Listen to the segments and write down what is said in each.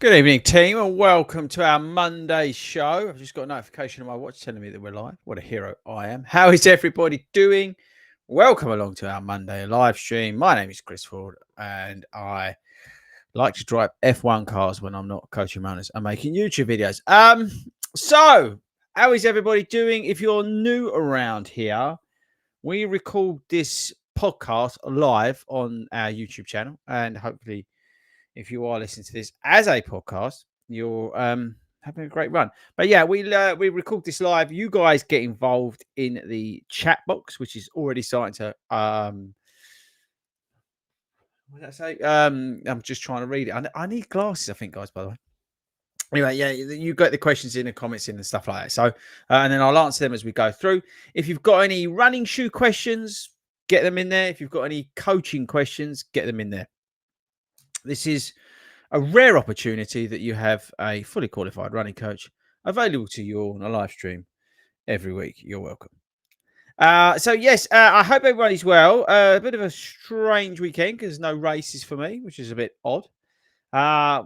Good evening, team, and welcome to our Monday show. I've just got a notification on my watch telling me that we're live. What a hero I am. How is everybody doing? Welcome along to our Monday live stream. My name is Chris Ford, and I like to drive F1 cars when I'm not coaching runners and making YouTube videos. So how is everybody doing? If you're new around here, we record this podcast live on our YouTube channel, and hopefully if you are listening to this as a podcast, you're having a great run. But yeah, we record this live. You guys get involved in the chat box, which is already starting to what did I say? I'm just trying to read it. I need glasses, I think, guys, by the way. Anyway, yeah, you got the questions in, the comments in, and stuff like that. So, and then I'll answer them as we go through. If you've got any running shoe questions, get them in there. If you've got any coaching questions, get them in there. This is a rare opportunity that you have a fully qualified running coach available to you all on a live stream every week. You're welcome. So, yes, I hope everybody's well. A bit of a strange weekend because no races for me, which is a bit odd,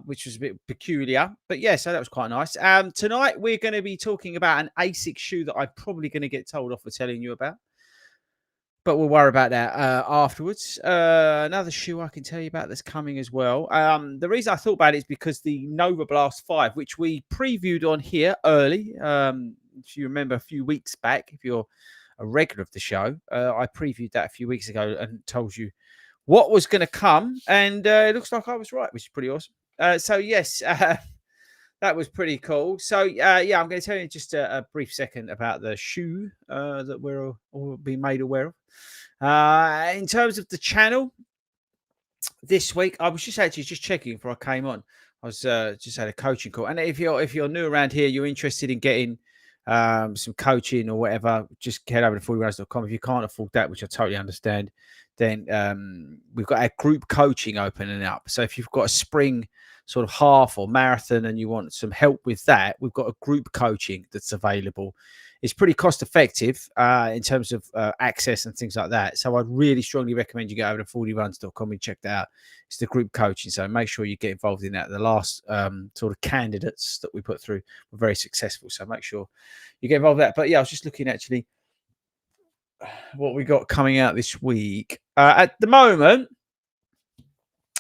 which was a bit peculiar. But, yeah, so that was quite nice. Tonight, we're going to be talking about an ASICS shoe that I'm probably going to get told off for telling you about. But we'll worry about that afterwards. Another shoe I can tell you about that's coming as well. The reason I thought about it is because the Novablast 5, which we previewed on here early, if you remember a few weeks back, if you're a regular of the show, I previewed that a few weeks ago and told you what was going to come. And it looks like I was right, which is pretty awesome. So, yes, that was pretty cool. So, yeah, I'm going to tell you in just a brief second about the shoe that we're all being made aware of. In terms of the channel, this week, I was just checking before I came on. I was just had a coaching call. And if you're new around here, you're interested in getting some coaching or whatever, just head over to FORDYRUNS.com. If you can't afford that, which I totally understand, then we've got our group coaching opening up. So if you've got a spring sort of half or marathon and you want some help with that, we've got a group coaching that's available. It's pretty cost effective in terms of access and things like that. So I'd really strongly recommend you go over to FORDYRUNS.com and check that out. It's the group coaching. So make sure you get involved in that. The last sort of candidates that we put through were very successful. So make sure you get involved in that. But yeah, I was just looking actually what we got coming out this week. At the moment,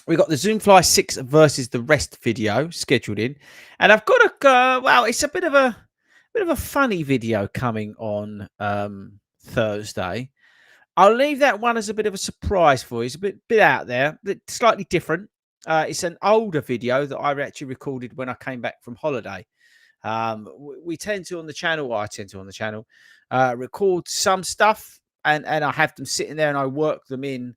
we got the Zoomfly 6 versus the rest video scheduled in, and I've got a well, it's a bit of a funny video coming on Thursday. I'll leave that one as a bit of a surprise for you. It's a bit out there, slightly different. It's an older video that I actually recorded when I came back from holiday. We tend to on the channel, or I tend to on the channel, record some stuff, and I have them sitting there and I work them in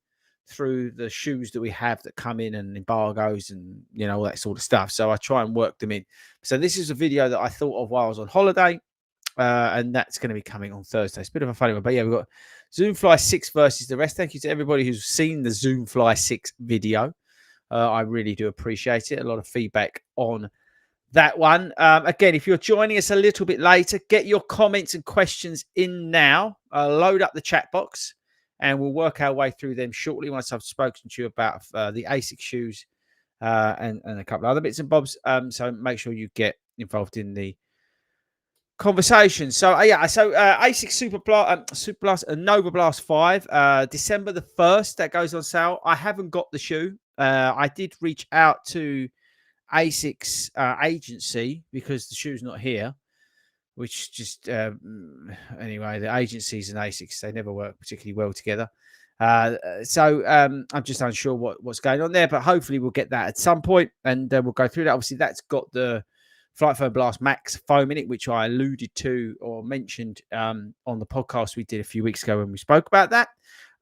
through the shoes that we have that come in and embargoes and, you know, all that sort of stuff. So I try and work them in. So this is a video that I thought of while I was on holiday, and that's going to be coming on Thursday. It's a bit of a funny one, but yeah, we've got Zoomfly 6 versus the rest. Thank you to everybody who's seen the Zoomfly 6 video. I really do appreciate it. A lot of feedback on that one. Again, if you're joining us a little bit later, get your comments and questions in now. Load up the chat box, and we'll work our way through them shortly once I've spoken to you about the ASICS shoes and a couple of other bits and bobs. So make sure you get involved in the conversation. So yeah, so ASICS Superblast and Novablast 5, December the 1st, that goes on sale. I haven't got the shoe. I did reach out to ASICS agency because the shoe's not here, which just anyway, the agencies and ASICS, they never work particularly well together. So I'm just unsure what's going on there, but hopefully we'll get that at some point, and we'll go through that. Obviously, that's got the Flight Foam Blast Max foam in it, which I alluded to or mentioned on the podcast we did a few weeks ago when we spoke about that.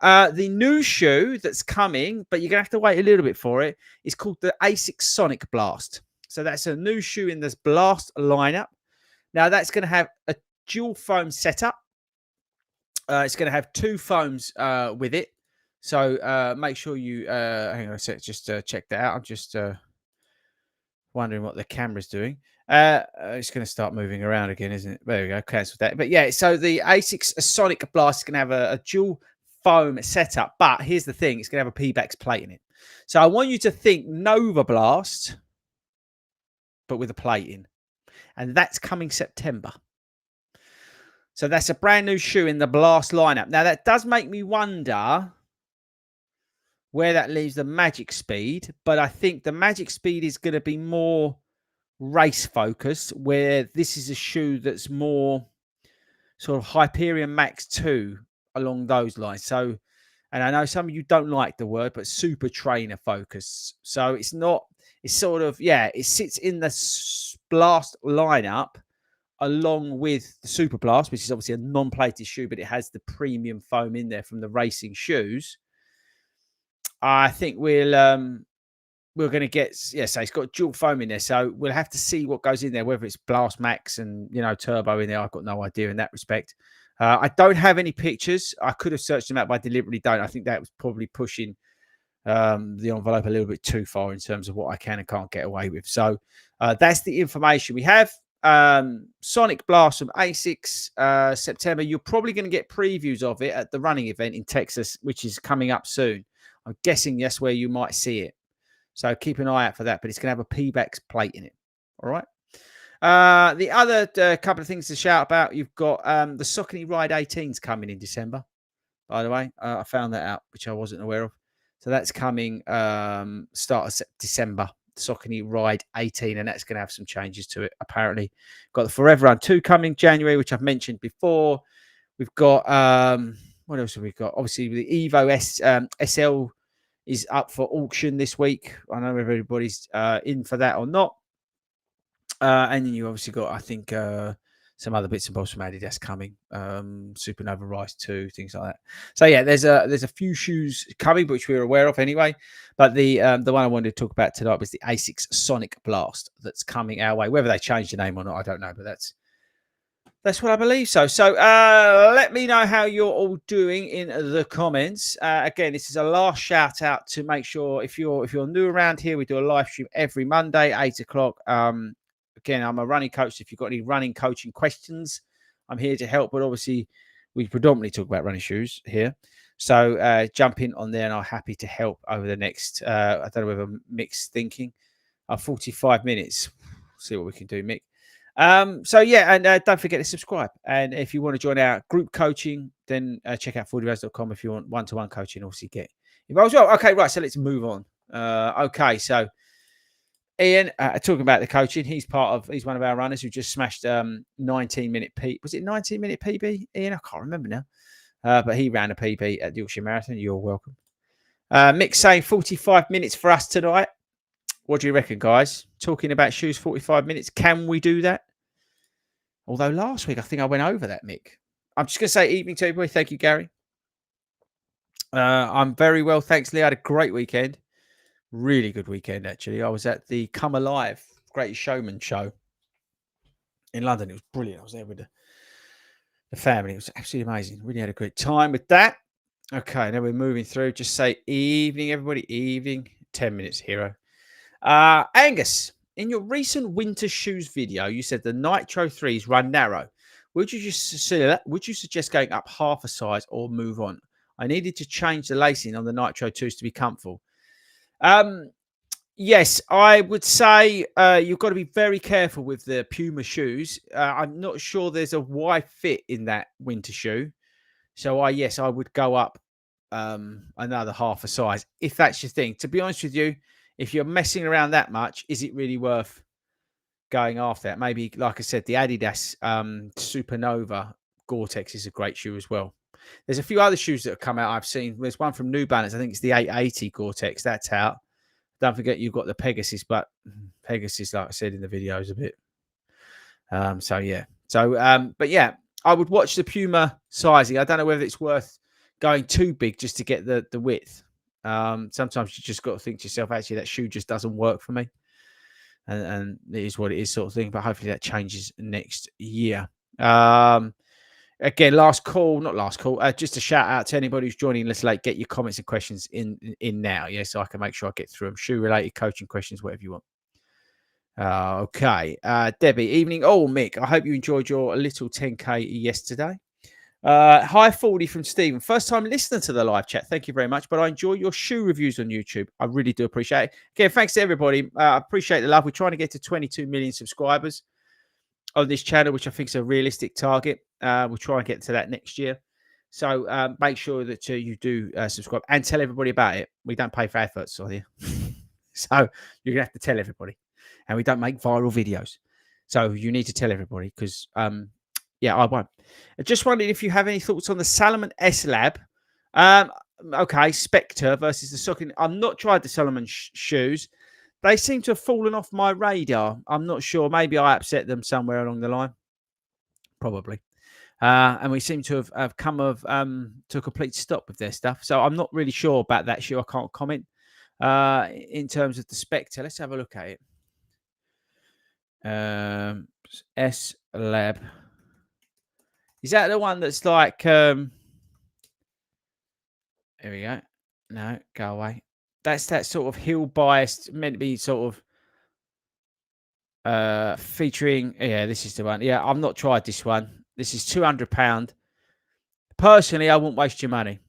The new shoe that's coming, but you're going to have to wait a little bit for it, is called the ASICS SonicBlast. So that's a new shoe in this Blast lineup. Now that's going to have a dual foam setup. It's going to have 2 foams with it. So make sure you hang on a sec, just check that out. I'm just wondering what the camera's doing. It's going to start moving around again, isn't it? There we go. Cancel that. But yeah, so the ASICS SonicBlast is going to have a dual foam setup. But here's the thing: it's going to have a P-Bax plate in it. So I want you to think Nova Blast, but with a plate in, and that's coming September. So that's a brand new shoe in the Blast lineup. Now that does make me wonder where that leaves the Magic Speed, but I think the Magic Speed is going to be more race focused, where this is a shoe that's more sort of Hyperion Max 2 along those lines. So, and I know some of you don't like the word, but super trainer focused. So it's not, it's sort of, yeah, it sits in the Blast lineup along with the Super Blast, which is obviously a non-plated shoe, but it has the premium foam in there from the racing shoes. I think we're going to get, yeah, so it's got dual foam in there. So we'll have to see what goes in there, whether it's Blast Max and, you know, Turbo in there. I've got no idea in that respect. I don't have any pictures. I could have searched them out, but I deliberately don't. I think that was probably pushing the envelope a little bit too far in terms of what I can and can't get away with. So that's the information we have. Sonic Blast from ASICS September. You're probably going to get previews of it at the running event in Texas, which is coming up soon. I'm guessing that's where you might see it. So keep an eye out for that. But it's going to have a P-Bax plate in it. All right. The other couple of things to shout about, you've got the Saucony Ride 18s coming in December, by the way. I found that out, which I wasn't aware of. So that's coming start of December. Saucony Ride 18, and that's going to have some changes to it. Apparently, got the Forever Run 2 coming January, which I've mentioned before. We've got what else have we got? Obviously, the Evo SL is up for auction this week. I know everybody's in for that or not. And then you obviously got, I think, some other bits and bobs from Adidas coming. Supernova Rise 2, things like that. So yeah, there's a few shoes coming, which we're aware of anyway. But the one I wanted to talk about tonight was the ASICS SonicBlast that's coming our way. Whether they change the name or not, I don't know, but that's what I believe. So let me know how you're all doing in the comments. Again, this is a last shout out to make sure if you're new around here, we do a live stream every Monday, 8 o'clock. Again, I'm a running coach. If you've got any running coaching questions, I'm here to help. But obviously, we predominantly talk about running shoes here. So jump in on there, and I'm happy to help over the next, I don't know whether Mick's thinking, 45 minutes. See what we can do, Mick. So yeah, and don't forget to subscribe. And if you want to join our group coaching, then check out FORDYRUNS.com if you want one-to-one coaching. Also get involved as well. Okay, right. So let's move on. Okay, so Ian, talking about the coaching, he's one of our runners who just smashed 19-minute P. Was it 19-minute PB? Ian, I can't remember now. But he ran a PB at the Yorkshire Marathon. You're welcome. Mick saying 45 minutes for us tonight. What do you reckon, guys? Talking about shoes, 45 minutes. Can we do that? Although last week, I think I went over that, Mick. I'm just going to say evening to everybody. Thank you, Gary. I'm very well, thanks, Lee. I had a great weekend. Really good weekend, actually. I was at the Come Alive Greatest Showman show in London. It was brilliant. I was there with the family. It was absolutely amazing. Really had a great time with that. Okay, now we're moving through. Just say evening, everybody. Evening. 10 minutes, hero. Angus, in your recent winter shoes video, you said the Nitro 3s run narrow. Would you suggest going up half a size or move on? I needed to change the lacing on the Nitro 2s to be comfortable. Yes, I would say you've got to be very careful with the Puma shoes. I'm not sure there's a wide fit in that winter shoe. So I would go up another half a size if that's your thing. To be honest with you, if you're messing around that much, is it really worth going after that? Maybe, like I said, the Adidas Supernova Gore-Tex is a great shoe as well. There's a few other shoes that have come out I've seen. There's one from New Balance. I think it's the 880 Gore-Tex. That's out. Don't forget you've got the Pegasus, but Pegasus, like I said in the video, is a bit. But yeah, I would watch the Puma sizing. I don't know whether it's worth going too big just to get the width. Sometimes you just got to think to yourself, actually, that shoe just doesn't work for me. and it is what it is, sort of thing. But hopefully that changes next year. Again, last call, not last call. Just a shout out to anybody who's joining us late. Get your comments and questions in now, yeah, so I can make sure I get through them. Shoe related, coaching questions, whatever you want. Okay, Debbie, evening. Oh, Mick, I hope you enjoyed your little 10K yesterday. Hi, 40 from Stephen. First time listener to the live chat. Thank you very much. But I enjoy your shoe reviews on YouTube. I really do appreciate it. Again, thanks to everybody. I appreciate the love. We're trying to get to 22 million subscribers on this channel, which I think is a realistic target. We'll try and get to that next year. So make sure that you do subscribe and tell everybody about it. We don't pay for adverts on here. So you're going to have to tell everybody. And we don't make viral videos. So you need to tell everybody because, yeah, I won't. I just wondered if you have any thoughts on the Salomon S Lab. Okay, Spectre versus the Socket. I've not tried the Salomon shoes. They seem to have fallen off my radar. I'm not sure. Maybe I upset them somewhere along the line. Probably. And we seem to have come to a complete stop with their stuff. So I'm not really sure about that shoe. I can't comment. In terms of the Spectre, let's have a look at it. S Lab. Is that the one that's like here we go. No, go away. That's that sort of heel biased, meant to be sort of featuring. Yeah, this is the one. Yeah, I've not tried this one. This is £200. Personally, I wouldn't waste your money.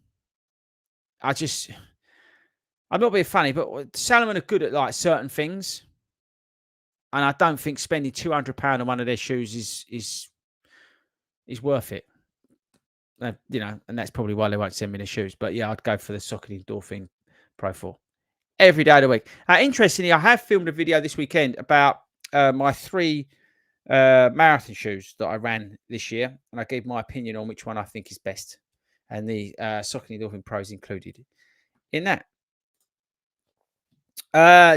I'm not being funny, but Salomon are good at like certain things. And I don't think spending £200 on one of their shoes is worth it. You know, and that's probably why they won't send me the shoes. But yeah, I'd go for the Saucony Dolphin Pro 4 every day of the week. Interestingly, I have filmed a video this weekend about my 3 marathon shoes that I ran this year, and I gave my opinion on which one I think is best. And the Saucony Dolphin Pro is included in that.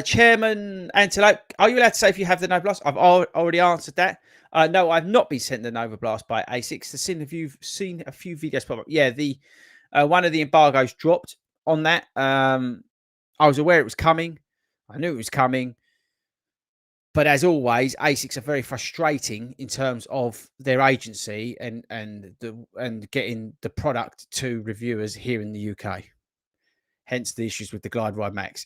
Chairman Antelope, are you allowed to say if you have the Nova Blast? I've already answered that. No, I've not been sent the Nova Blast by ASICS. You've seen a few videos pop up. Yeah, the one of the embargoes dropped on that. I was aware it was coming. I knew it was coming. But as always, ASICS are very frustrating in terms of their agency and getting the product to reviewers here in the UK. Hence the issues with the Glide Ride Max.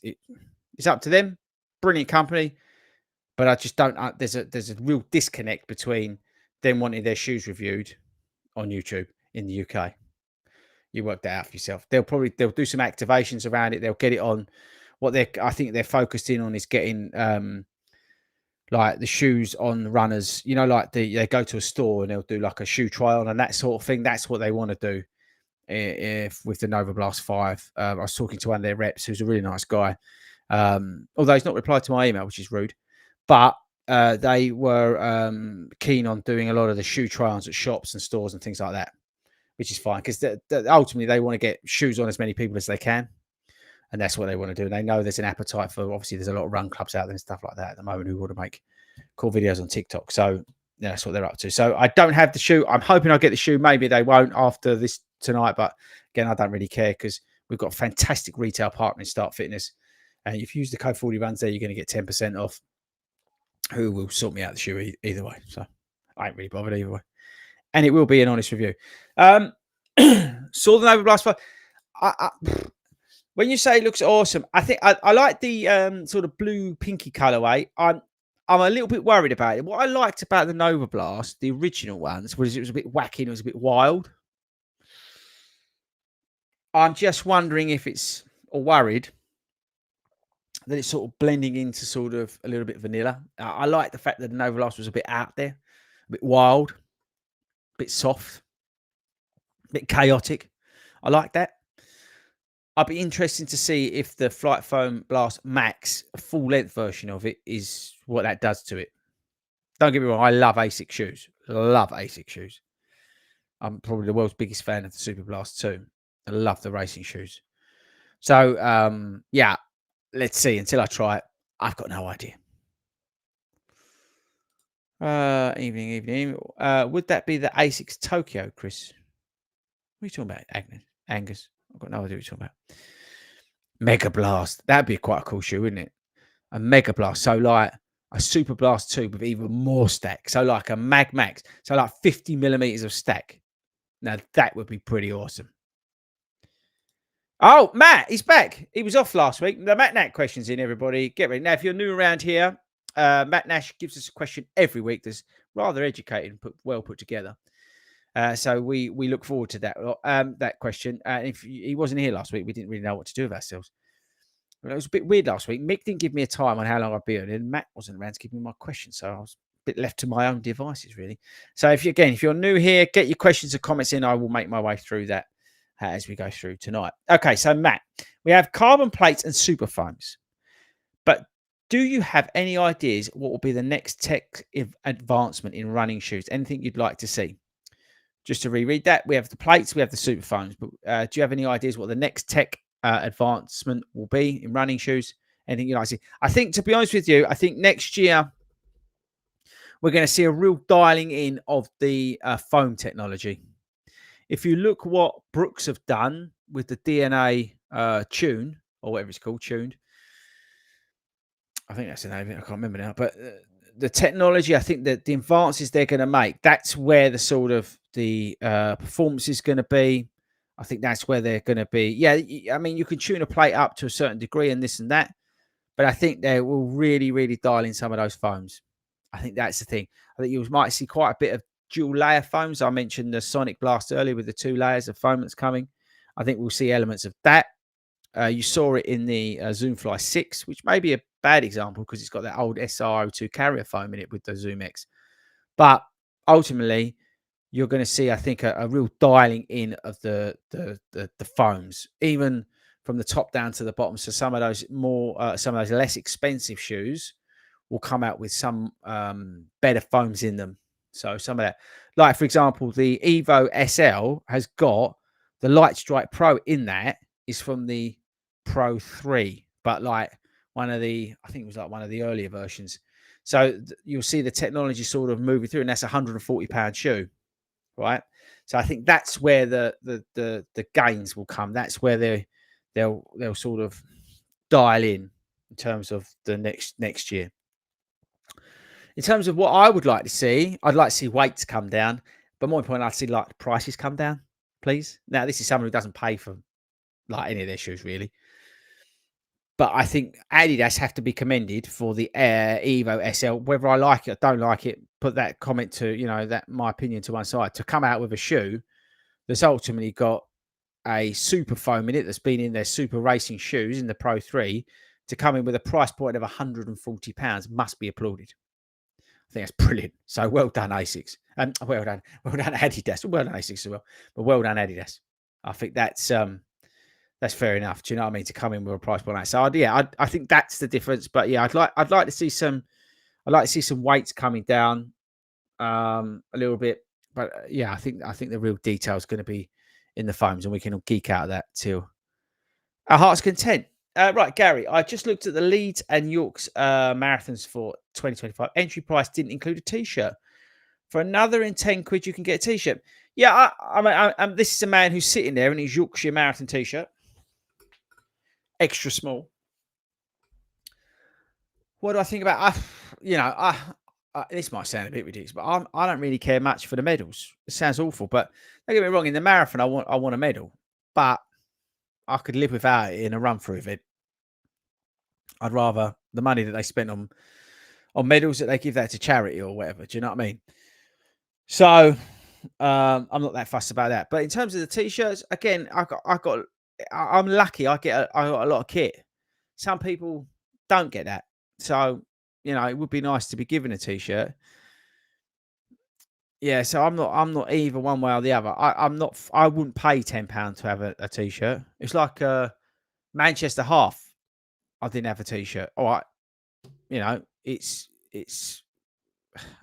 It's up to them. Brilliant company. But I just don't. There's a real disconnect between them wanting their shoes reviewed on YouTube in the UK. You work that out for yourself. They'll do some activations around it. They'll get it on. I think they're focused in on is getting like the shoes on runners. You know, like they go to a store and they'll do like a shoe try on and that sort of thing. That's what they want to do. With the Nova Blast 5, I was talking to one of their reps who's a really nice guy. Although he's not replied to my email, which is rude. But they were keen on doing a lot of the shoe try-ons at shops and stores and things like that, which is fine because ultimately they want to get shoes on as many people as they can, and that's what they want to do. And they know there's an appetite for. Obviously, there's a lot of run clubs out there and stuff like that at the moment who want to make cool videos on TikTok. So yeah, that's what they're up to. So I don't have the shoe. I'm hoping I'll get the shoe. Maybe they won't after this tonight, but again, I don't really care because we've got a fantastic retail partner in Start Fitness, and if you use the code 40 runs there, you're going to get 10% off. Who will sort me out the shoe either way. So I ain't really bothered either way. And it will be an honest review. Saw the Nova Blast 5. When you say it looks awesome, I think I like the sort of blue pinky colorway. I'm a little bit worried about it. What I liked about the Nova Blast, the original ones, was it was a bit wacky and it was a bit wild. I'm just wondering if it's, or worried, that it's sort of blending into sort of a little bit vanilla. I like the fact that the Nova Blast was a bit out there, a bit wild, a bit soft, a bit chaotic. I like that. I'd be interested to see if the Flight Foam Blast Max, a full length version of it, is what that does to it. Don't get me wrong, I love ASICS shoes. Love ASICS shoes. I'm probably the world's biggest fan of the Super Blast 2. I love the racing shoes. So, yeah. Let's see. Until I try it, I've got no idea. Evening. Would that be the ASICS Tokyo, Chris? What are you talking about, Angus? I've got no idea what you're talking about. Mega Blast. That'd be quite a cool shoe, wouldn't it? A Mega Blast. So, like, a Superblast 2 with even more stack. So like a Mag Max. So like 50 millimeters of stack. Now that would be pretty awesome. Oh, Matt, he's back. He was off last week. The Matt Nat questions in, everybody. Get ready. Now, if you're new around here, Matt Nash gives us a question every week that's rather educated and well put together. So we look forward to that question. If he wasn't here last week, we didn't really know what to do with ourselves. But it was a bit weird last week. Mick didn't give me a time on how long I'd be on, and Matt wasn't around to give me my question, so I was a bit left to my own devices, really. So if you're new here, get your questions and comments in. I will make my way through that as we go through tonight. Okay, so Matt, we have carbon plates and super foams, but do you have any ideas what will be the next tech advancement in running shoes? Anything you'd like to see? Just to reread that, we have the plates, we have the super foams, but do you have any ideas what the next tech advancement will be in running shoes? Anything you'd like to see? I think, to be honest with you, I think next year we're going to see a real dialing in of the foam technology. If you look what Brooks have done with the DNA tune, or whatever it's called, tuned. I think that's the name of it. I can't remember now. But the technology, I think that the advances they're going to make, that's where the sort of the performance is going to be. I think that's where they're going to be. Yeah, I mean, you can tune a plate up to a certain degree and this and that. But I think they will really, really dial in some of those foams. I think that's the thing. I think you might see quite a bit of dual layer foams. I mentioned the SonicBlast earlier with the 2 layers of foam that's coming. I think we'll see elements of that. You saw it in the Zoomfly 6, which may be a bad example because it's got that old SR02 carrier foam in it with the Zoom X. But ultimately, you're going to see, I think, a real dialing in of the foams, even from the top down to the bottom. So some of those less expensive shoes will come out with some better foams in them. So some of that, like for example, the Evo SL has got the Light Strike Pro in that is from the Pro 3, but like I think it was like one of the earlier versions. So you'll see the technology sort of moving through, and that's a £140 shoe, right? So I think that's where the gains will come. That's where they'll sort of dial in terms of the next year. In terms of what I would like to see, I'd like to see weights come down, but more importantly, I'd see like the prices come down, please. Now, this is someone who doesn't pay for like any of their shoes really, but I think Adidas have to be commended for the Evo SL. Whether I like it or don't like it, put that comment to that my opinion to one side. To come out with a shoe that's ultimately got a super foam in it that's been in their super racing shoes in the Pro 3 to come in with a price point of £140 must be applauded. I think that's brilliant. So well done, ASICS. Well done Adidas. Well done, ASICS as well. But well done, Adidas. I think that's fair enough. Do you know what I mean? To come in with a price point like that. So yeah, I think that's the difference. But yeah, I'd like to see some weights coming down a little bit. But yeah, I think the real detail is going to be in the foams, and we can all geek out of that till our heart's content. Right, Gary, I just looked at the Leeds and York's marathons for 2025. Entry price didn't include a T-shirt. For another in 10 quid, you can get a T-shirt. Yeah, this is a man who's sitting there in his Yorkshire Marathon T-shirt. Extra small. What do I think about? This might sound a bit ridiculous, but I don't really care much for the medals. It sounds awful, but don't get me wrong. In the marathon, I want a medal, but I could live without it in a run-through event. I'd rather the money that they spent on medals that they give that to charity or whatever. Do you know what I mean? So I'm not that fussed about that. But in terms of the T-shirts, again, I'm lucky. I got a lot of kit. Some people don't get that. So, it would be nice to be given a T-shirt. Yeah, so I'm not either one way or the other. I wouldn't pay £10 to have a T-shirt. It's like Manchester Half. I didn't have a T-shirt. All right, it's the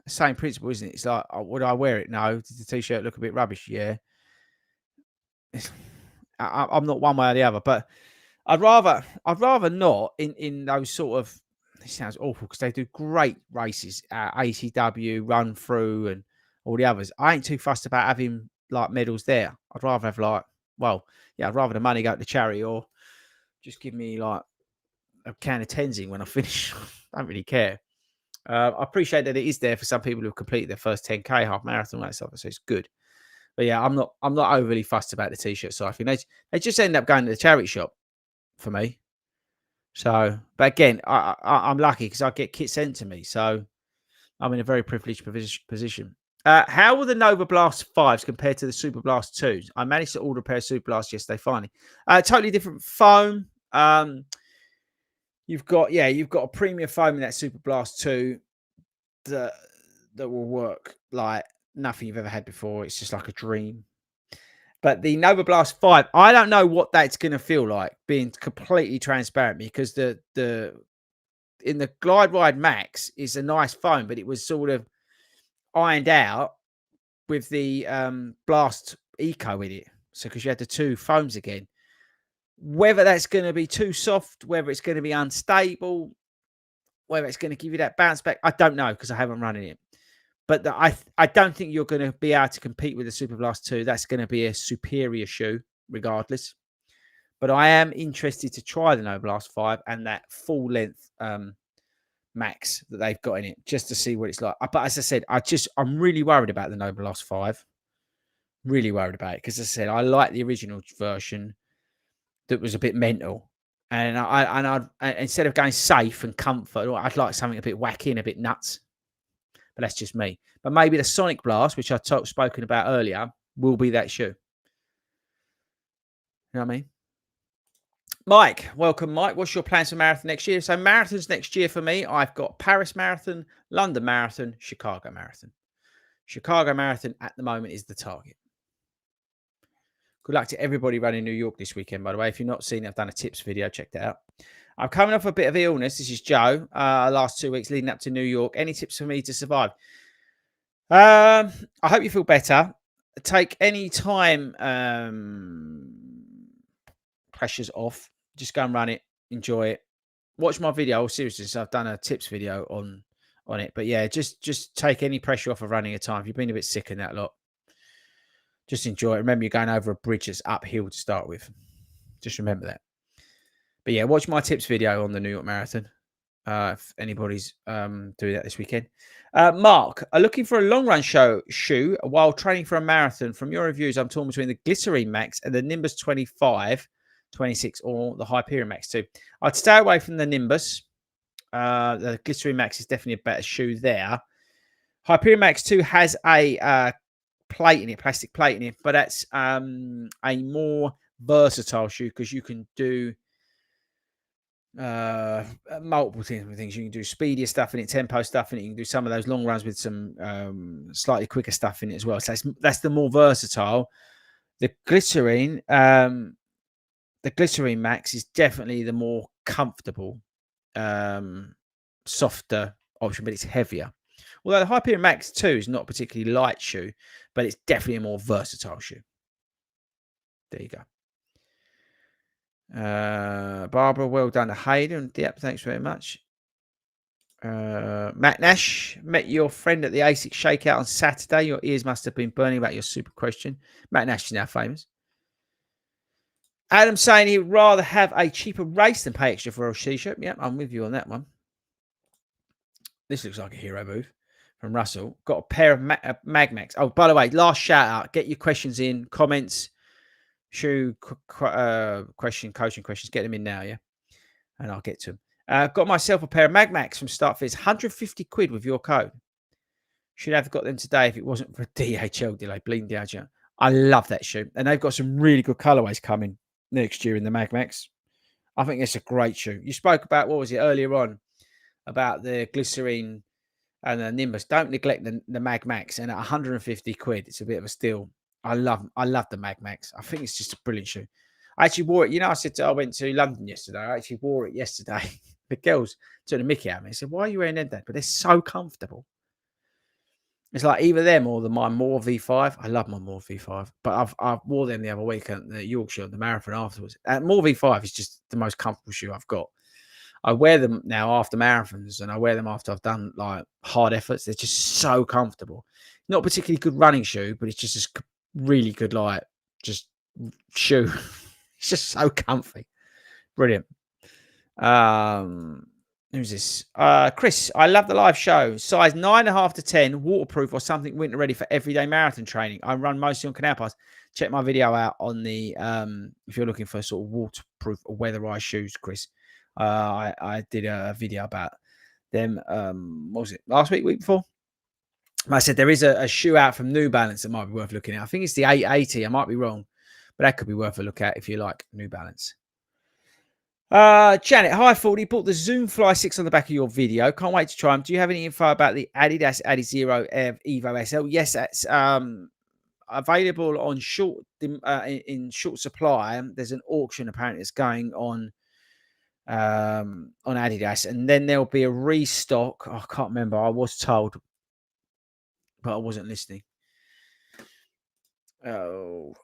same principle, isn't it? It's like, would I wear it? No. Does the T-shirt look a bit rubbish? Yeah. I'm not one way or the other, but I'd rather not in those sort of. This sounds awful because they do great races, ACW, Run Through, and all the others. I ain't too fussed about having like medals there. I'd rather have I'd rather the money go to charity or just give me like a can of Tenzing when I finish. I don't really care. I appreciate that it is there for some people who've completed their first 10K half marathon, that stuff, so it's good. But yeah, I'm not overly fussed about the t-shirt side. I think they just end up going to the charity shop for me. So, but again, I'm lucky because I get kit sent to me, so I'm in a very privileged position. How will the Nova Blast 5s compare to the Super Blast 2s? I managed to order a pair of Super Blast yesterday, finally. Totally different foam. You've got a premium foam in that Super Blast 2 that will work like nothing you've ever had before. It's just like a dream. But the Nova Blast 5, I don't know what that's going to feel like, being completely transparent, because the in the Glide Ride Max is a nice foam, but it was sort of ironed out with the Blast Eco in it. So because you had the two foams again. Whether that's going to be too soft, whether it's going to be unstable, whether it's going to give you that bounce back, I don't know because I haven't run in it. But I don't think you're going to be able to compete with the Super Blast 2. That's going to be a superior shoe regardless. But I am interested to try the Nova Blast 5 and that full length Max that they've got in it, just to see what it's like. But as I said, I'm really worried about the Nova Blast 5. Really worried about it because, as I said, I like the original version that was a bit mental. And I'd instead of going safe and comfort, I'd like something a bit wacky and a bit nuts. But that's just me. But maybe the Sonic Blast, which I've spoken about earlier, will be that shoe. You know what I mean? Mike, welcome, Mike. What's your plans for marathon next year? So marathons next year for me, I've got Paris Marathon, London Marathon, Chicago Marathon. Chicago Marathon at the moment is the target. Good luck to everybody running New York this weekend, by the way. If you've not seen it, I've done a tips video. Check that out. I'm coming off a bit of illness. This is Joe. Last 2 weeks leading up to New York. Any tips for me to survive? I hope you feel better. Take any time pressures off. Just go and run it. Enjoy it. Watch my video. Seriously, I've done a tips video on it. But yeah, just take any pressure off of running a time. If you've been a bit sick in that lot, just enjoy it. Remember, you're going over a bridge that's uphill to start with. Just remember that. But yeah, watch my tips video on the New York Marathon. If anybody's doing that this weekend. Mark, looking for a long run shoe while training for a marathon. From your reviews, I'm torn between the Glycerine Max and the Nimbus 25, 26, or the Hyperion Max 2. I'd stay away from the Nimbus. The Glycerine Max is definitely a better shoe there. Hyperion Max 2 has a plate in it, plastic plate in it, but that's a more versatile shoe because you can do multiple things. You can do speedier stuff in it, tempo stuff in it. You can do some of those long runs with some slightly quicker stuff in it as well. So that's the more versatile. The Glycerine Max is definitely the more comfortable, softer option, but it's heavier. Although the Hyperion Max 2 is not a particularly light shoe, but it's definitely a more versatile shoe. There you go. Barbara, well done to Hayden. Yep, thanks very much. Matt Nash, met your friend at the ASICS shakeout on Saturday. Your ears must have been burning about your super question. Matt Nash is now famous. Adam saying he'd rather have a cheaper race than pay extra for a t-shirt. Yep, I'm with you on that one. This looks like a hero move from Russell. Got a pair of Magmax. Oh, by the way, last shout out. Get your questions in, comments, shoe coaching questions. Get them in now, yeah? And I'll get to them. Got myself a pair of Magmax from Startfizz. 150 quid with your code. Should have got them today if it wasn't for a DHL delay. Bleeding DHL. I love that shoe. And they've got some really good colorways coming next year in the Magmax. I think it's a great shoe. You spoke about, what was it, earlier on, about the Glycerine and the Nimbus. Don't neglect the Magmax. And at 150 quid, it's a bit of a steal. I love the Magmax. I think it's just a brilliant shoe. I actually wore it. You know, I went to London yesterday. I actually wore it yesterday. The girls took the mickey out of me. They said, why are you wearing them, Dad? But they're so comfortable. It's like either them or my Moore V5. I love my Moore V5. But I wore them the other week at the Yorkshire, the marathon afterwards. Moore V5 is just the most comfortable shoe I've got. I wear them now after marathons and I wear them after I've done like hard efforts. They're just so comfortable. Not particularly good running shoe, but it's just a really good, like, just shoe. It's just so comfy. Brilliant. Who's this? Chris, I love the live show. Size 9.5 to 10, waterproof or something winter ready for everyday marathon training. I run mostly on canal paths. Check my video out on the if you're looking for sort of waterproof or weatherized shoes, Chris. I did a video about them. What was it? Last week, week before? I said there is a shoe out from New Balance that might be worth looking at. I think it's the 880. I might be wrong, but that could be worth a look at if you like New Balance. Janet, hi, Fordy. Bought the Zoom Fly 6 on the back of your video. Can't wait to try them. Do you have any info about the Adidas Adizero Evo SL? Yes, that's available on in short supply. There's an auction apparently that's going on Adidas, and then there'll be a restock. I can't remember. I was told, but I wasn't listening. Oh,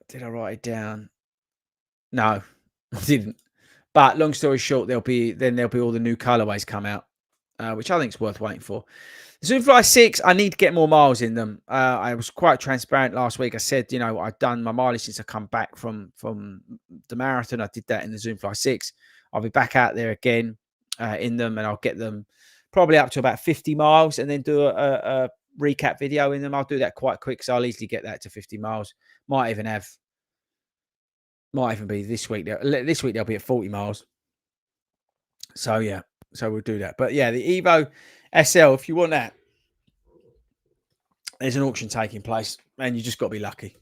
did I write it down? No, I didn't. But long story short, there'll be all the new colorways come out, which I think is worth waiting for. Zoomfly 6, I need to get more miles in them. I was quite transparent last week. I said, you know, I've done my mileage since I come back from the marathon. I did that in the Zoomfly 6. I'll be back out there again in them, and I'll get them probably up to about 50 miles and then do a recap video in them. I'll do that quite quick, so I'll easily get that to 50 miles. Might even be this week. This week they'll be at 40 miles. So yeah, so we'll do that. But yeah, the Evo SL, if you want that, there's an auction taking place, and you just got to be lucky.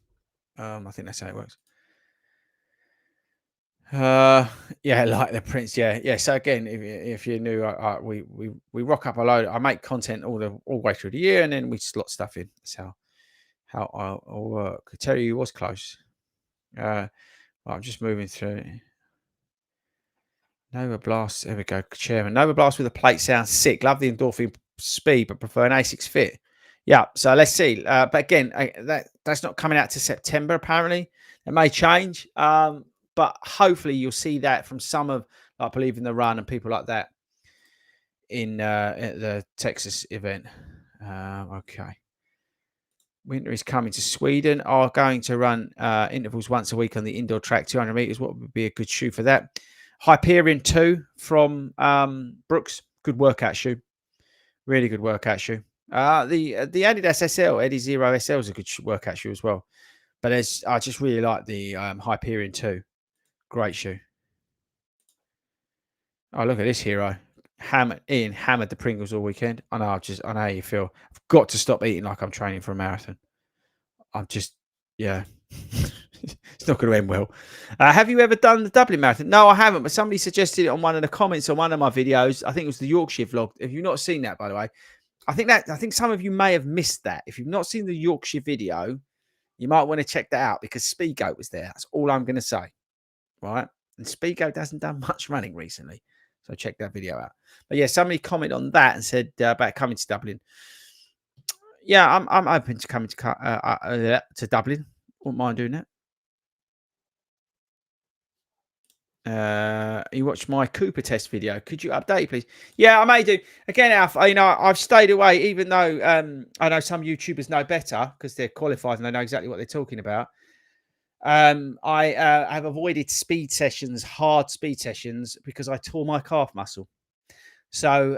I think that's how it works. Yeah, like the Prince. Yeah. So again, if you're new, we rock up a load. I make content all the way through the year, and then we slot stuff in. That's how I'll work. I tell you, was close. I'm just moving through. Nova Blast. There we go. Chairman. Nova Blast with a plate sounds sick. Love the endorphin speed, but prefer an ASICS fit. Yeah. So let's see. But again, that's not coming out to September. Apparently, it may change. But hopefully, you'll see that from some of, like, Believe in the Run and people like that in at the Texas event. Okay. Winter is coming to Sweden. Are going to run intervals once a week on the indoor track, 200 meters. What would be a good shoe for that? Hyperion 2 from Brooks. Good workout shoe. Really good workout shoe. The Adidas SL, Adizero SL is a good workout shoe as well. But I just really like the Hyperion 2. Great shoe. Oh, look at this hero. Hammered the Pringles all weekend. I know how you feel. I've got to stop eating like I'm training for a marathon. I'm just, yeah. It's not going to end well. Have you ever done the Dublin Marathon? No, I haven't, but somebody suggested it on one of the comments on one of my videos. I think it was the Yorkshire vlog. Have you not seen that, by the way? I think some of you may have missed that. If you've not seen the Yorkshire video, you might want to check that out because Speedgoat was there. That's all I'm going to say. Right? And Speedgoat hasn't done much running recently. So check that video out. But yeah, somebody commented on that and said about coming to Dublin. Yeah, I'm open to coming to Dublin. Wouldn't mind doing that. You watched my Cooper test video. Could you update, please? Yeah, I may do. Again, Alf, I've stayed away, even though I know some YouTubers know better because they're qualified and they know exactly what they're talking about. I have avoided hard speed sessions, because I tore my calf muscle. So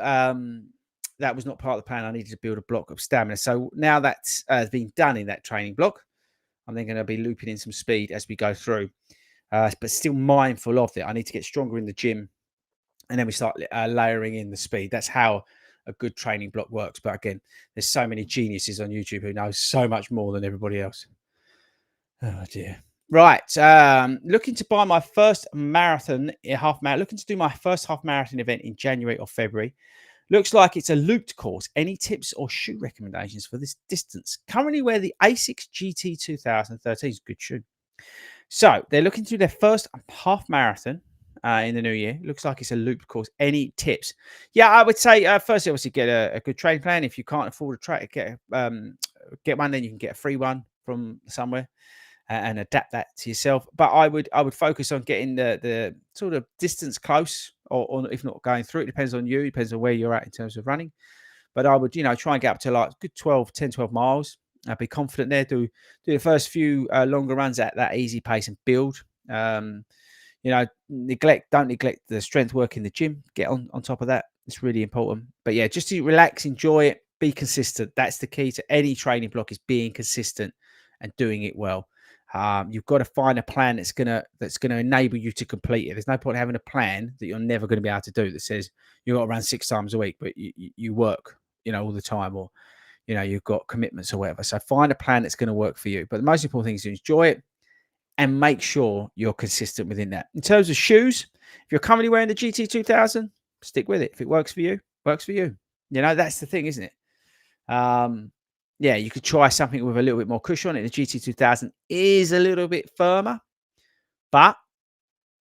that was not part of the plan. I needed to build a block of stamina. So now that's been done in that training block, I'm then going to be looping in some speed as we go through. But still mindful of it. I need to get stronger in the gym, and then we start layering in the speed. That's how a good training block works. But again, there's so many geniuses on YouTube who know so much more than everybody else. Oh dear. Right. Looking to buy my first marathon, looking to do my first half marathon event in January or February. Looks like it's a looped course. Any tips or shoe recommendations for this distance? Currently wear the ASICS GT 2013. Is a good shoe. So they're looking to do their first half marathon in the new year. Looks like it's a looped course. Any tips? Yeah, I would say firstly, obviously get a good training plan. If you can't afford a track, get one. Then you can get a free one from somewhere and adapt that to yourself. But I would focus on getting the sort of distance close, or if not going through. It depends on you. Depends on where you're at in terms of running. But I would try and get up to like good 12 miles. I'd be confident there. Do the first few longer runs at that easy pace and build. You know, don't neglect the strength work in the gym. Get on top of that. It's really important. But yeah, just to relax, enjoy it, be consistent. That's the key to any training block, is being consistent and doing it well. You've got to find a plan that's gonna enable you to complete it. There's no point having a plan that you're never going to be able to do, that says you've got to run 6 times a week, but you work, all the time, or you've got commitments or whatever. So find a plan that's going to work for you. But the most important thing is to enjoy it and make sure you're consistent within that. In terms of shoes, if you're currently wearing the GT 2000, stick with it. If it works for you, works for you. That's the thing, isn't it? Yeah, you could try something with a little bit more cushion on it. The GT 2000 is a little bit firmer, but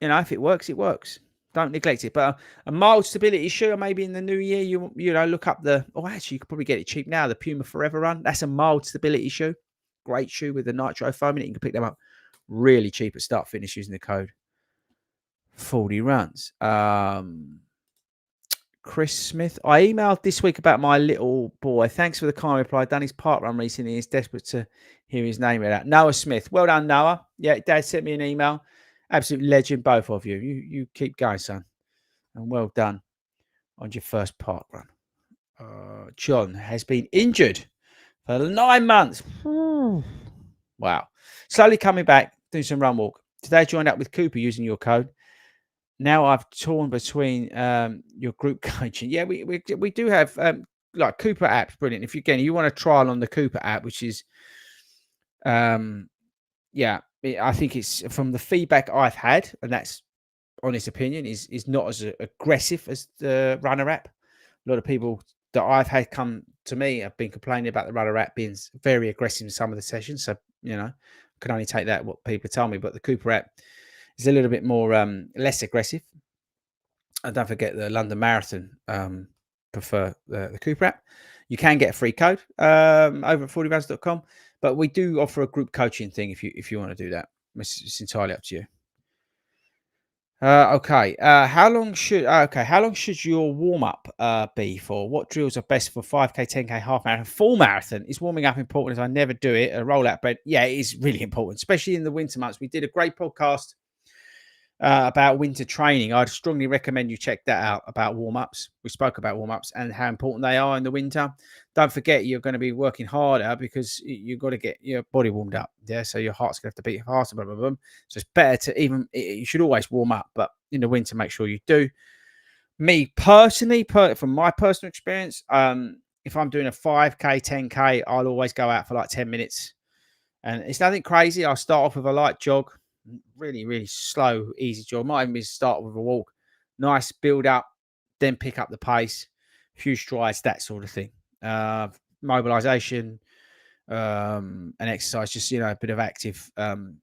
if it works, it works. Don't neglect it. But a mild stability shoe, maybe in the new year, look up actually, you could probably get it cheap now. The Puma Forever Run. That's a mild stability shoe. Great shoe with the nitro foam in it. You can pick them up really cheap at Start Fitness using the code FORDY RUNS. Chris Smith, I emailed this week about my little boy. Thanks for the kind reply. Done his park run recently. He's desperate to hear his name read out. Noah Smith. Well done, Noah. Yeah, Dad sent me an email. Absolute legend, both of you. You keep going, son. And well done on your first park run. John has been injured for 9 months. Wow. Slowly coming back, doing some run walk. Today I joined up with Cooper using your code. Now I've torn between your group coaching. Yeah, we do have like Cooper apps, brilliant. If you want to trial on the Cooper app, which is yeah, I think it's, from the feedback I've had, and that's honest opinion, is not as aggressive as the Runner app. A lot of people that I've had come to me have been complaining about the Runner app being very aggressive in some of the sessions. So, I can only take that what people tell me. But the Cooper app is a little bit more less aggressive. And don't forget, the London Marathon prefer the Cooper app. You can get a free code over at FORDYRUNS.com, but we do offer a group coaching thing if you want to do that. It's entirely up to you. Okay. How long should your warm up be for? What drills are best for 5K, 10K, half marathon, full marathon? Is warming up important? As I never do it, a rollout, but yeah, it is really important, especially in the winter months. We did a great podcast about winter training. I'd strongly recommend you check that out, about warm-ups. We spoke about warm-ups and how important they are in the winter. Don't forget, you're going to be working harder because you've got to get your body warmed up. Yeah, so your heart's going to have to beat faster. Blah, blah, blah. So it's better to you should always warm up, but in the winter, make sure you do. Me personally, from my personal experience, if I'm doing a 5K, 10K, I'll always go out for like 10 minutes. And it's nothing crazy. I'll start off with a light jog. Really, really slow, easy jog. Might even start with a walk. Nice build up, then pick up the pace, a few strides, that sort of thing. Mobilization and exercise, just a bit of active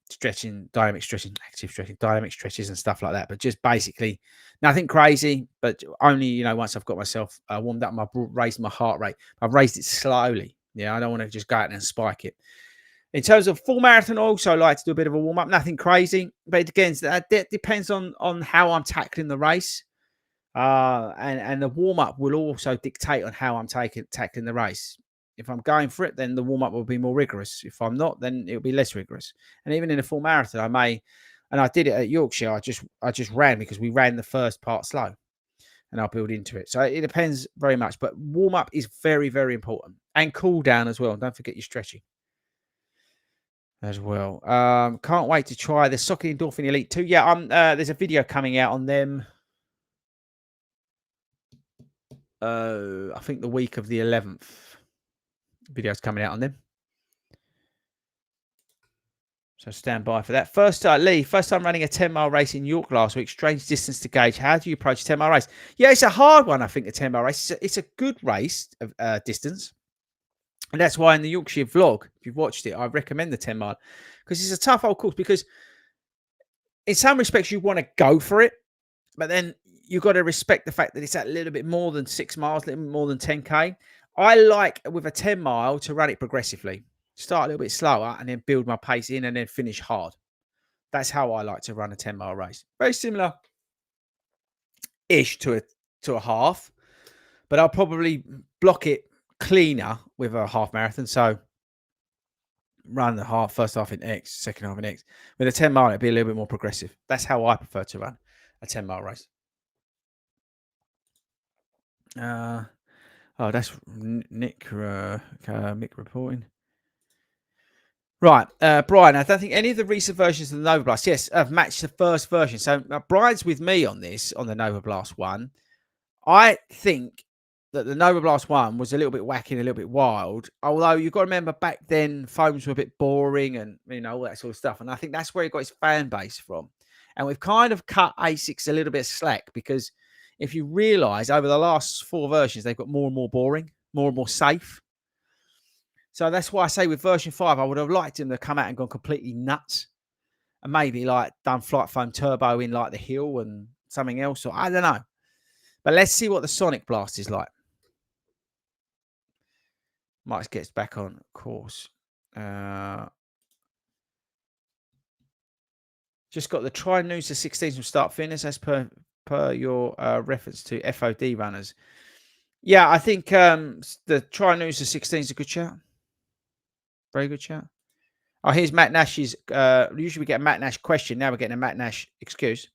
stretching, dynamic stretching, active stretching, dynamic stretches and stuff like that. But just basically nothing crazy, but only once I've got myself warmed up, I've raised my heart rate. I've raised it slowly. Yeah, I don't want to just go out and spike it. In terms of full marathon, I also like to do a bit of a warm-up. Nothing crazy. But again, that depends on how I'm tackling the race. And the warm-up will also dictate on how I'm tackling the race. If I'm going for it, then the warm-up will be more rigorous. If I'm not, then it'll be less rigorous. And even in a full marathon, I did it at Yorkshire. I just ran because we ran the first part slow. And I'll build into it. So it depends very much. But warm-up is very, very important. And cool down as well. Don't forget your stretching as well. Can't wait to try the Socket Endorphin Elite 2. Yeah, there's a video coming out on them. I think the week of the 11th. Video's coming out on them. So stand by for that. Lee, first time running a 10-mile race in York last week. Strange distance to gauge. How do you approach a 10-mile race? Yeah, it's a hard one, I think, the 10-mile race. It's a good race of distance. And that's why in the Yorkshire vlog, if you've watched it, I recommend the 10-mile. Because it's a tough old course. Because in some respects, you want to go for it. But then you've got to respect the fact that it's a little bit more than 6 miles, a little bit more than 10K. I like, with a 10-mile, to run it progressively. Start a little bit slower and then build my pace in and then finish hard. That's how I like to run a 10-mile race. Very similar-ish to a half. But I'll probably block it cleaner with a half marathon. So run the first half in X, second half in X. With a 10 mile, it'd be a little bit more progressive. That's how I prefer to run a 10-mile race. Oh, that's Nick reporting. Right, Brian, I don't think any of the recent versions of the Nova Blast, yes, have matched the first version. So Brian's with me on this, on the Nova Blast 1. I think that the Nova Blast 1 was a little bit wacky and a little bit wild. Although you've got to remember back then foams were a bit boring and all that sort of stuff. And I think that's where he got his fan base from. And we've kind of cut ASICS a little bit slack because if you realise over the last 4 versions, they've got more and more boring, more and more safe. So that's why I say with version 5, I would have liked him to come out and gone completely nuts. And maybe like done Flight Foam Turbo in like the hill and something else. Or I don't know. But let's see what the Sonicblast is like. Mike gets back on course. Just got the Tri-Noosa 16s from start finish as per your reference to FOD runners. Yeah, I think the Tri-Noosa 16 is a good shout. Very good shout. Oh, here's Matt Nash's. Usually we get a Matt Nash question. Now we're getting a Matt Nash excuse.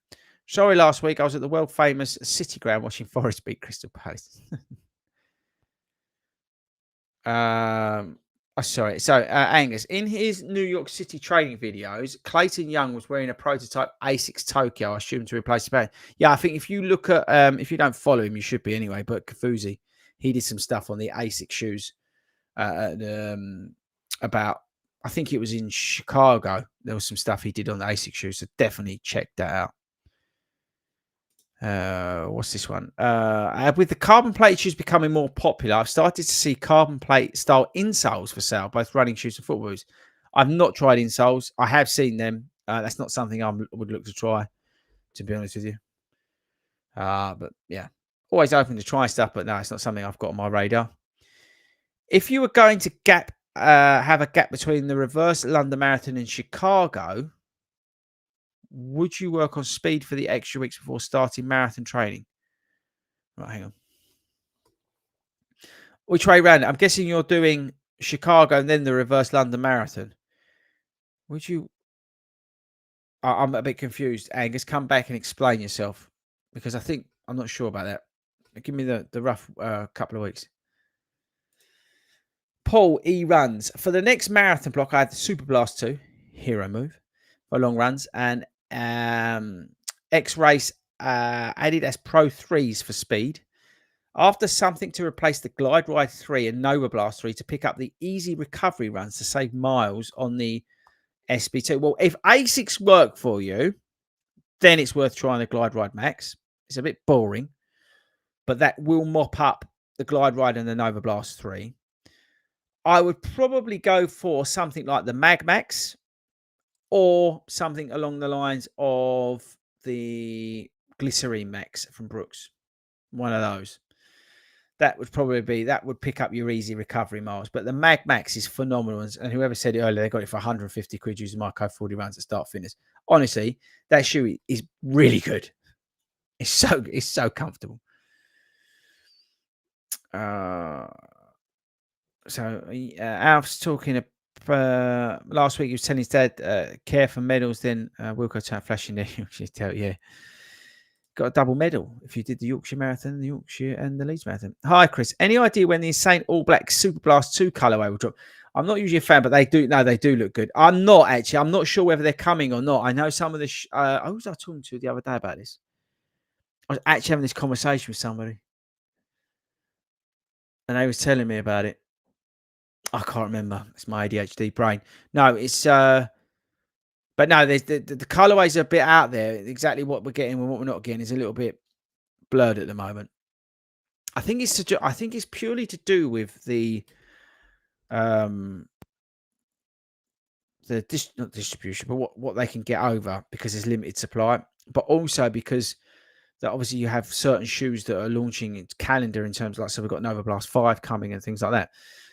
Sorry, last week I was at the world famous City Ground watching Forest beat Crystal Palace. Sorry. So, Angus, in his New York City training videos, Clayton Young was wearing a prototype ASICS Tokyo, I assume, to replace the band. Yeah, I think if you look at, if you don't follow him, you should be anyway. But Kafuzi, he did some stuff on the ASICS shoes about, I think it was in Chicago. There was some stuff he did on the ASICS shoes, so definitely check that out. What's this one? With the carbon plate shoes becoming more popular, I've started to see carbon plate style insoles for sale, both running shoes and footwear. I've not tried insoles. I have seen them. That's not something I would look to try, to be honest with you. But yeah, always open to try stuff, but no, it's not something I've got on my radar. If you were going to have a gap between the reverse London Marathon and Chicago, would you work on speed for the extra weeks before starting marathon training? Right, hang on. Which way round? I'm guessing you're doing Chicago and then the reverse London Marathon. Would you? I'm a bit confused. Angus, come back and explain yourself because I'm not sure about that. Give me the rough couple of weeks. Paul E runs for the next marathon block. I had the Superblast 2 Hero Move for long runs and X Race Adidas Pro 3s for speed. After something to replace the Glide Ride 3 and Nova Blast 3 to pick up the easy recovery runs to save miles on the SB2. Well, if ASICS work for you, then it's worth trying the Glide Ride Max. It's a bit boring, but that will mop up the Glide Ride and the Nova Blast 3. I would probably go for something like the Mag Max or something along the lines of the Glycerine Max from Brooks. One of those. That would pick up your easy recovery miles. But the Mag Max is phenomenal. And whoever said it earlier, they got it for 150 quid using my code 40 runs at start fitness. Honestly, that shoe is really good. It's so comfortable. Alf's talking last week he was telling his dad care for medals, then Wilco turned flashing there. Yeah. Got a double medal if you did the Yorkshire Marathon, the Yorkshire and the Leeds Marathon. Hi, Chris. Any idea when the insane All Black Superblast 2 colourway will drop? I'm not usually a fan, but they do look good. I'm not sure whether they're coming or not. I know some of the who was I talking to the other day about this? I was actually having this conversation with somebody. And they was telling me about it. I can't remember. It's my ADHD brain. No, it's but no, there's the colorways are a bit out there. Exactly what we're getting and what we're not getting is a little bit blurred at the moment. I think it's purely to do with the not distribution, but what they can get over because there's limited supply, but also because that obviously you have certain shoes that are launching its calendar in terms of like, so we've got Nova Blast 5 coming and things like that.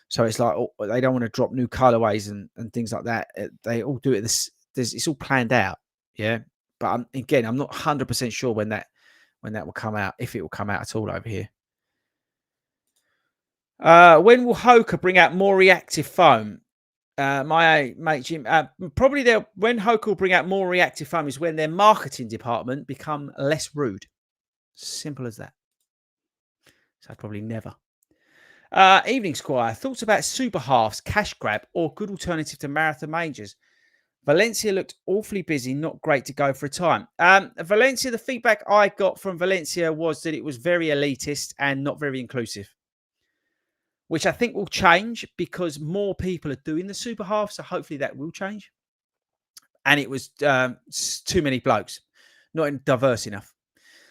So it's like they don't want to drop new colorways and things like that. They all do it. It's all planned out, yeah. But I'm not 100% sure when that will come out, if it will come out at all over here. When will Hoka bring out more reactive foam? My mate Jim, probably they'll when Hoka will bring out more reactive foam is when their marketing department become less rude. Simple as that. So probably never. Evening Squire, thoughts about super halves, cash grab, or good alternative to marathon majors? Valencia looked awfully busy, not great to go for a time. Valencia, the feedback I got from Valencia was that it was very elitist and not very inclusive, which I think will change because more people are doing the super half. So hopefully that will change. And it was too many blokes, not diverse enough.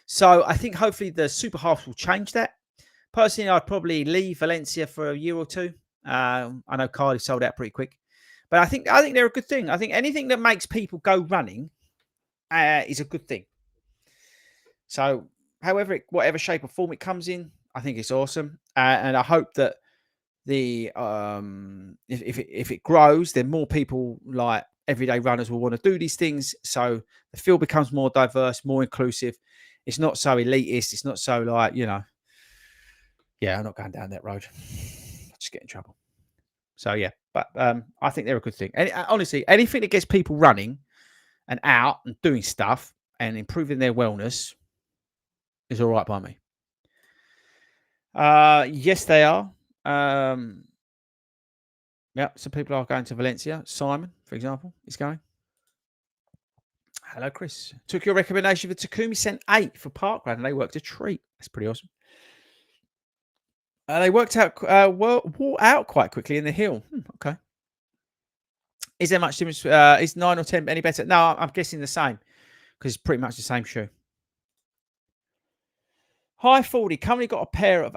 So I think hopefully the super half will change that. Personally, I'd probably leave Valencia for a year or two. I know Cardiff sold out pretty quick, but I think they're a good thing. I think anything that makes people go running is a good thing. So, whatever shape or form it comes in, I think it's awesome, and I hope that the if it grows, then more people like everyday runners will want to do these things. So the field becomes more diverse, more inclusive. It's not so elitist. It's not so like yeah, I'm not going down that road. I'll just get in trouble. So yeah, but I think they're a good thing. And honestly, anything that gets people running and out and doing stuff and improving their wellness is all right by me. Yes, they are. Yeah, some people are going to Valencia. Simon, for example, is going. Hello, Chris. Took your recommendation for Takumi, sent 8 for Parkrun, and they worked a treat. That's pretty awesome. They worked out wore out quite quickly in the hill. Okay. Is there much difference? Is 9 or 10 any better? No, I'm guessing the same because it's pretty much the same shoe. Hi, Fordy. Currently got a pair of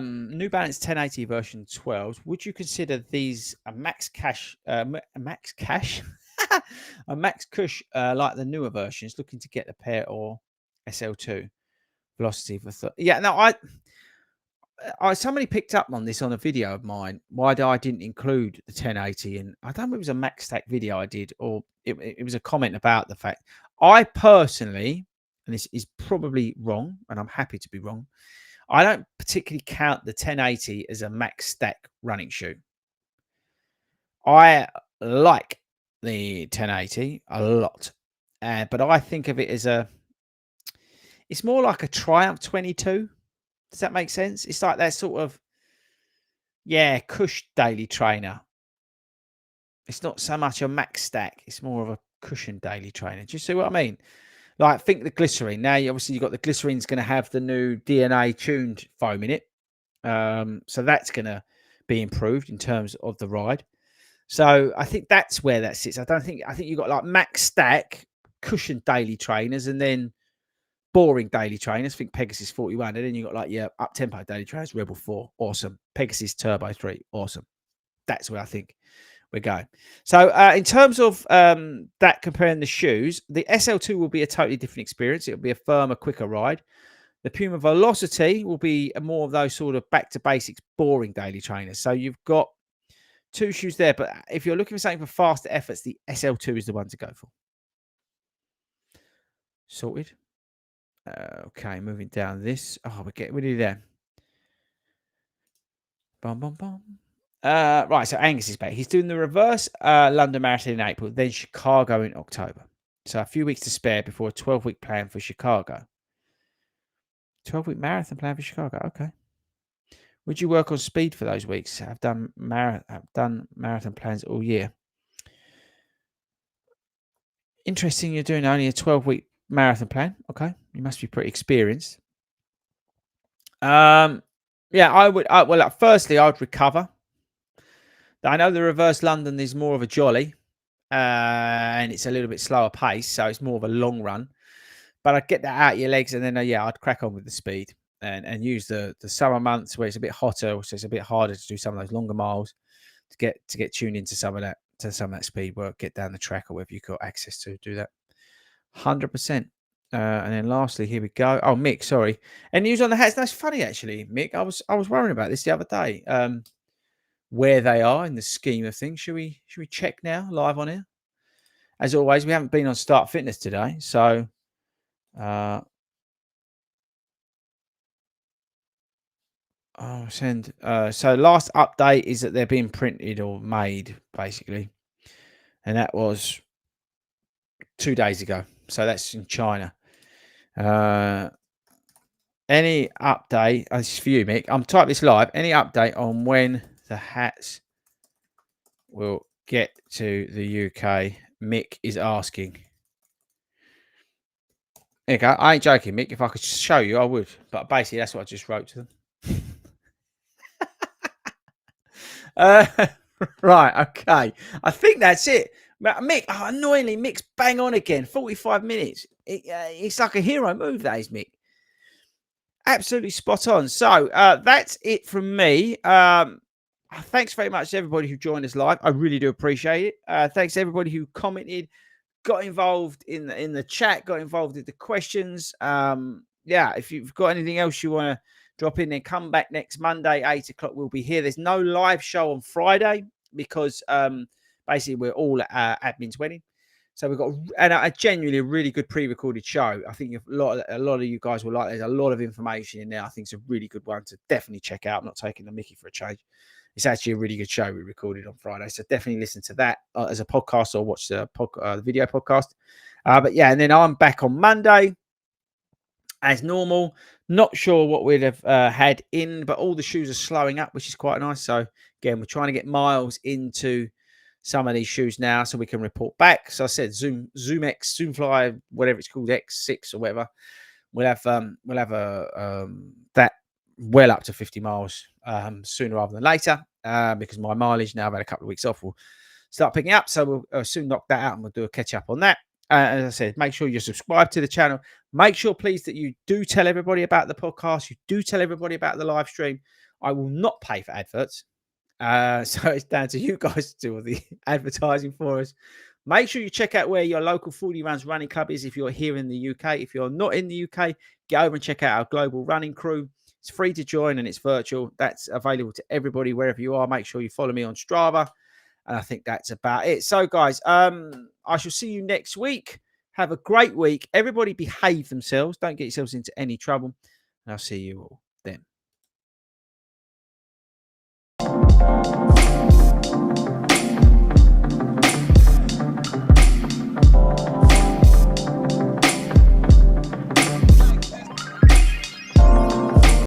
New Balance 1080 version 12s. Would you consider these a max cash, a max cash, a max cush like the newer versions? Looking to get the pair or SL2 velocity for yeah. No, somebody picked up on this on a video of mine. Why I didn't include the 1080, and I don't know if it was a max stack video I did, or it was a comment about the fact I personally, and this is probably wrong, and I'm happy to be wrong. I don't particularly count the 1080 as a max stack running shoe. I like the 1080 a lot, but I think of it as it's more like a Triumph 22. Does that make sense? It's like that sort of, yeah, cush daily trainer. It's not so much a max stack. It's more of a cushion daily trainer. Do you see what I mean? Like, think the glycerine. Now, obviously, you've got the glycerine's going to have the new DNA tuned foam in it. So that's going to be improved in terms of the ride. So I think that's where that sits. I think you've got like max stack cushion daily trainers and then boring daily trainers. Think Pegasus 41. And then you've got like your up tempo daily trainers, Rebel 4. Awesome. Pegasus Turbo 3. Awesome. That's where I think we're going. So in terms of that, comparing the shoes, the SL2 will be a totally different experience. It'll be a firmer, quicker ride. The Puma Velocity will be more of those sort of back to basics, boring daily trainers. So you've got 2 shoes there. But if you're looking for something for faster efforts, the SL2 is the one to go for. Sorted. Okay, moving down this. Oh, we're nearly there. Bum, bum, bum. Right, so Angus is back. He's doing the reverse London Marathon in April, then Chicago in October. So a few weeks to spare before a 12-week plan for Chicago. 12-week marathon plan for Chicago. Okay. Would you work on speed for those weeks? I've done marathon plans all year. Interesting. You're doing only a 12-week marathon plan. Okay, you must be pretty experienced. Yeah, I would. Well, firstly, I'd recover. I know the reverse London is more of a jolly, and it's a little bit slower pace, so it's more of a long run. But I'd get that out of your legs, and then yeah, I'd crack on with the speed and use the summer months where it's a bit hotter, so it's a bit harder to do some of those longer miles to get tuned into some of that speed work, get down the track or wherever you've got access to do that. 100%. And then lastly, here we go. Oh, Mick, sorry. And news on the hats. That's funny actually, Mick. I was worrying about this the other day. Where they are in the scheme of things. Should we check now live on here? As always, we haven't been on Start Fitness today, so so last update is that they're being printed or made. basically. And that was 2 days ago. So that's in China. Any update? This is for you, Mick. I'm typing this live. Any update on when the hats will get to the UK? Mick is asking. There you go. I ain't joking, Mick. If I could show you, I would. But basically, that's what I just wrote to them. Right, okay. I think that's it. Mick, annoyingly, Mick's bang on again. 45 minutes. It's like a hero move, that is, Mick. Absolutely spot on. So that's it from me. Thanks very much to everybody who joined us live. I really do appreciate it. Thanks to everybody who commented, got involved in the chat, got involved in the questions. Yeah, if you've got anything else you want to drop in, then come back next Monday, 8 o'clock. We'll be here. There's no live show on Friday because basically we're all at admin's wedding. So we've got a genuinely a really good pre-recorded show. I think a lot of you guys will like. There's a lot of information in there. I think it's a really good one to definitely check out. I'm not taking the mickey for a change. It's actually a really good show we recorded on Friday. So definitely listen to that as a podcast or watch the video podcast. But yeah, and then I'm back on Monday as normal. Not sure what we'd have had in, but all the shoes are slowing up, which is quite nice. So again, we're trying to get Miles into some of these shoes now so we can report back. So I said ZoomX, Zoomfly, whatever it's called, X6 or whatever. We'll have that well up to 50 miles sooner rather than later because my mileage now, I've had a couple of weeks off, will start picking up. So we'll soon knock that out and we'll do a catch up on that. As I said, make sure you're subscribed to the channel. Make sure, please, that you do tell everybody about the podcast. You do tell everybody about the live stream. I will not pay for adverts. So it's down to you guys to do all the advertising for us. Make sure you check out where your local 40 Runs running club is if you're here in the UK. If you're not in the UK, get over and check out our global running crew. It's free to join and it's virtual. That's available to everybody wherever you are. Make sure you follow me on Strava. And I think that's about it. So, guys, I shall see you next week. Have a great week. Everybody behave themselves. Don't get yourselves into any trouble. And I'll see you all then.